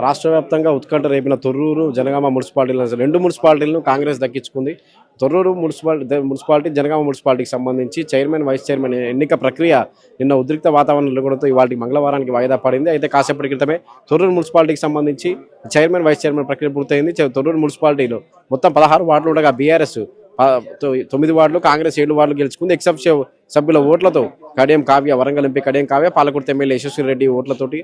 రాష్ట్ర వ్యాప్తంగా ఉత్కంఠ రేపిన తొర్రూరు జనగామ మున్సిపాలిటీలను రెండు మున్సిపాలిటీలను కాంగ్రెస్ దక్కించుకుంది. తొర్రూరు మున్సిపాలిటీ జనగామ మున్సిపాలిటీకి సంబంధించి చైర్మన్ వైస్ చైర్మన్ ఎన్నిక ప్రక్రియ నిన్న ఉద్రిక్త వాతావరణం నెలకొనడంతో ఇవాళ మంగళవారానికి వాయిదా పడింది. అయితే కాసేపటి క్రితమే తొర్రూరు మున్సిపాలిటీకి సంబంధించి చైర్మన్ వైస్ చైర్మన్ ప్రక్రియ పూర్తయింది. తొర్రూరు మున్సిపాలిటీలో మొత్తం 16 వార్డులు ఉండగా బీఆర్ఎస్ 9 వార్డులు, కాంగ్రెస్ 7 వార్డులు గెలుచుకుంది. ఎక్సెప్షన్ సభ్యుల ఓట్లతో కడియం కావ్య, వరంగల్ ఎంపీ కడియం కావ్య, పాలకుర్తి ఎమ్మెల్యే యశస్వి రెడ్డి ఓట్లతోటి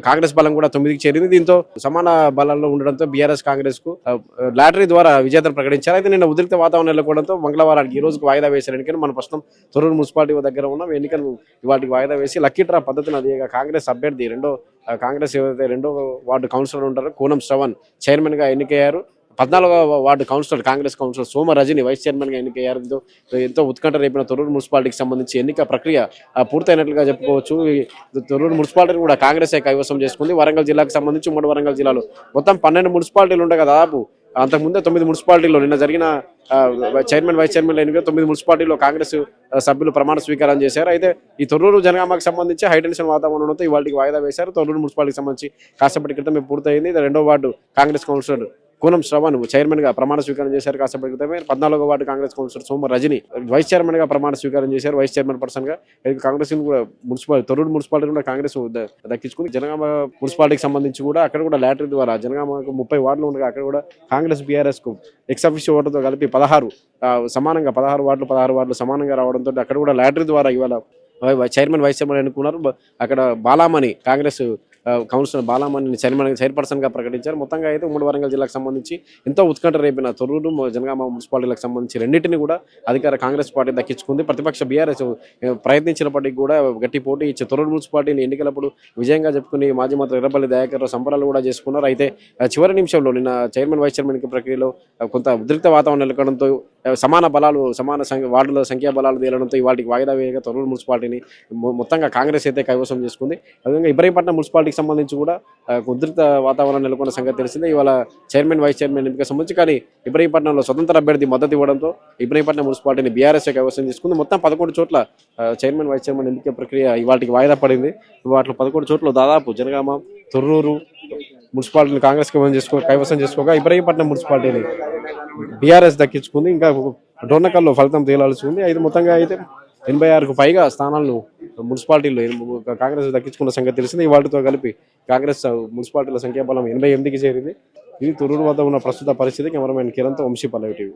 కాంగ్రెస్ బలం కూడా 9కి చేరింది. దీంతో సమాన బలంలో ఉండడంతో బీఆర్ఎస్ కాంగ్రెస్ కు లాటరీ ద్వారా విజేతను ప్రకటించారు. అయితే నిన్న ఉద్రిక్త వాతావరణం నెలకొనడంతో మంగళవారానికి ఈ రోజుకు వాయిదా వేశారు ఎన్నికలు. మన ప్రస్తుతం తొర్రూరు మున్సిపాలిటీ దగ్గర ఉన్నాం. ఎన్నికలు ఇవాటికి వాయిదా వేసి లక్కీ డ్రా పద్ధతిని అదేగా కాంగ్రెస్ అభ్యర్థి కాంగ్రెస్ ఏదైతే రెండో వార్డు కౌన్సిలర్ ఉంటారో కూనం శ్రవణ్ చైర్మన్ గా ఎన్నికయ్యారు. 14వ ward councillor Congress councillor Soma Rajani vice chairman గా ఎన్నికయ్యారు. ఎంతో ఉత్కంఠ రేపిన తొర్రూరు మున్సిపాలిటీకి సంబంధించి ఎన్నిక ప్రక్రియ పూర్తయినట్లుగా చెప్పుకోవచ్చు. తొర్రూరు మున్సిపాలిటీని కూడా కాంగ్రెస్ కైవసం చేసుకుంది. వరంగల్ జిల్లాకు సంబంధించి ఉమ్మడి వరంగల్ జిల్లాలో మొత్తం 12 మున్సిపాలిటీలు ఉండగా దాదాపు అంతకుముందే 9 మున్సిపాలిటీలో నిన్న జరిగిన చైర్మన్ వైస్ చైర్మన్ ఎన్నిక 9 మున్సిపాలిటీలో కాంగ్రెస్ సభ్యులు ప్రమాణ స్వీకారం చేశారు. అయితే ఈ తొర్రూరు జనగామకు సంబంధించి హైటెన్షన్ వాతావరణంతో ఇవాళకి వాయిదా వేశారు. తొర్రూరు మున్సిపాలిటీకి సంబంధించి కాసేపటి క్రితమే పూర్తయింది. రెండో ward Congress councillor Kunam Shravan chairman గా ప్రమాణ స్వీకారం చేశారు. కాసేపటి క్రితమే 14వ ward Congress councillor Soma Rajani vice chairman గా ప్రమాణ స్వీకారం చేశారు. వైస్ చైర్మన్ పర్సన్ గా కాంగ్రెస్ తొర్రూరు మున్సిపాలిటీ కూడా కాంగ్రెస్ దక్కించుకుంది. జనగామ మున్సిపాలిటీకి సంబంధించి కూడా అక్కడ కూడా లాటరీ ద్వారా జనగామకు 30 వార్డులు ఉండగా అక్కడ కూడా కాంగ్రెస్ బీఆర్ఎస్ కు ఎక్సఫిషియల్ ఓట్లతో కలిపి 16 వార్డులు సమానంగా రావడంతో అక్కడ కూడా లాటరీ ద్వారా ఇవాళ చైర్మన్ వైస్ చైర్మన్ ఎన్నుకున్నారు. అక్కడ బాలామణి కాంగ్రెస్ కౌన్సిలర్ బాలామణిని చైర్పర్సన్ గా ప్రకటించారు. మొత్తంగా అయితే ఉమ్మడి వరంగల్ జిల్లాకు సంబంధించి ఎంతో ఉత్కంఠ రేపిన తొర్రూరు జనగామ మున్సిపాలిటీలకు సంబంధించి రెండింటిని కూడా అధికార కాంగ్రెస్ పార్టీ దక్కించుకుంది. ప్రతిపక్ష బీఆర్ఎస్ ప్రయత్నించినప్పటికీ కూడా గట్టి పోటీ ఇచ్చి తొర్రూరు మున్సిపాలిటీని ఎన్నికలప్పుడు విజయంగా చెప్పుకుని మాజీ మంత్రి ఎర్రపల్లి దయాకర్ సంబరాలు కూడా చేసుకున్నారు. అయితే చివరి నిమిషంలో నిన్న చైర్మన్ వైస్ చైర్మన్ ప్రక్రియలో కొంత ఉద్రిక్త వాతావరణం నెలకొనడంతో సమాన వార్డుల సంఖ్యా బలాలు తేలడంతో ఇవాటికి వాయిదా వేయగా తొర్రూరు మున్సిపాలిటీని మొత్తంగా కాంగ్రెస్ అయితే కైవసం చేసుకుంది. అదేవిధంగా ఇబ్రహీంపట్నం మున్సిపాలిటీకి సంబంధించి కూడా ఉద్రిక్త వాతావరణం నెలకొన్న సంగతి తెలిసిందే. ఇవాళ చైర్మన్ వైస్ చైర్మన్ ఎంపిక సంబంధించి కానీ ఇబ్రహీంపట్నంలో స్వతంత్ర అభ్యర్థి మద్దతు ఇవ్వడంతో ఇబ్రహీంపట్నం మున్సిపాలిటీని బీఆర్ఎస్ కైవసం చేసుకుంది. మొత్తం 11 చోట్ల చైర్మన్ వైస్ చైర్మన్ ఎంపిక ప్రక్రియ ఇవాటికి వాయిదా పడింది. వాటిలో 11 చోట్ల దాదాపు జనగామ, తొర్రూరు మున్సిపాలిటీని కాంగ్రెస్ కైవసం చేసుకోగా ఇబ్రహీంపట్నం మున్సిపాలిటీని బీఆర్ఎస్ దక్కించుకుంది. ఇంకా డోర్నకల్లో ఫలితం తేలాల్సి ఉంది. అయితే మొత్తంగా అయితే 86కు పైగా స్థానాలను మున్సిపాలిటీలో కాంగ్రెస్ దక్కించుకున్న సంగతి తెలిసింది. వాటితో కలిపి కాంగ్రెస్ మున్సిపాలిటీల సంఖ్యాబలం 88కి చేరింది. ఇది తొర్రూరు వద్ద ఉన్న ప్రస్తుత పరిస్థితి. కెమెరామెన్ కిరణ్తో వంశీ పల్లవి టీవీ.